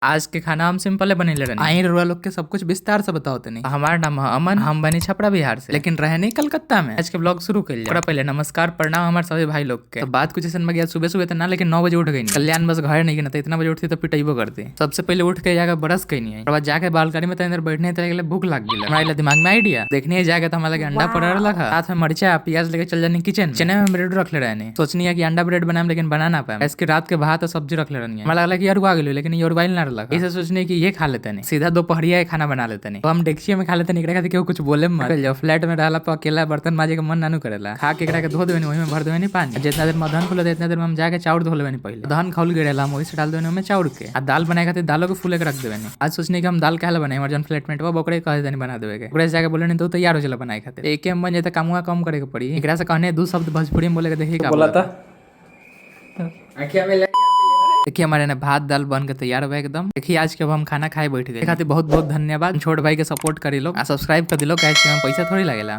आज के खाना हम सिंपल बनेले रहनी। आई रुआ लोग के सब कुछ विस्तार से बताओ तनी। हमारा नाम है अमन, हम बनी छपरा बिहार से, लेकिन रहे नहीं कलकत्ता में। आज के ब्लॉग शुरू कर लिया। पहले नमस्कार प्रणाम हमारे सभी भाई लोग के। तो बात कुछ ऐसा गया, सुबह सुबह तो ना, लेकिन 9 बजे उठ गई। कल्याण बस घर नहीं गई, इतना बजे उठती तो पिटाइबो करती। सबसे पहले उठ के जाकर ब्रश कहीं नहीं, बाद जाके बालकनी में अंदर बैठने तक भूख लग गई। हमारे दिमाग में आइडिया देखने जाएगा तो हमारे अंडा पड़ा रखा, साथ में मर्चा प्याज लेके चल जाने किचन। चने में ब्रेड रख ले रहे, सोचनी है कि अंडा ब्रेड बनाए, लेकिन बना ना पाए। इसके रात के भात और सब्जी रख ले रही है। हमारा लगा कि यार आ गई, लेकिन ये उबाइल ना रखा। इसे सोचने की ये खा लेते नहीं, सीधा दोपहरिया खाना बना लेते नहीं। तो हम डेक्ची में खा लेते नहीं, खाते केहू कुछ बोले मत। जब फ्लैट में रहला तो अकेला बर्तन माजे के मन नानू करेला। खा के धो देवे वही में भर देवे नहीं पानी। जितना देर में दहन खुले इतना देर में हम जाके चाउर धो लेवे नहीं। पहले दहन खौल गिरेला हम वही से डाल देवे में चाउर के। आ दाल बनाए खाते दालों को फूले के रख देवे नहीं। आज सोचने की हम दाल काहे बनाए, हमारे जन फ्लैटमेट बा बकरे कहे देनी बना देवे के। ओकरे से जाके बोले नहीं तो तैयार हो चला बनाए खाते। एक में बन जाता, कामुआ कम करे के पड़ी। एकरा से कहने दो शब्द भोजपुरी में बोले के देखिए का बोला था। देखिए हमारे ना भात दाल बन के तैयार हुआ एकदम। देखिए आज के अब हम खाना खाए बैठ गए। खातिर बहुत बहुत धन्यवाद। छोट भाई के सपोर्ट करी लो, सब्सक्राइब कर दिलो, कैसे पैसा थोड़ी लगेला।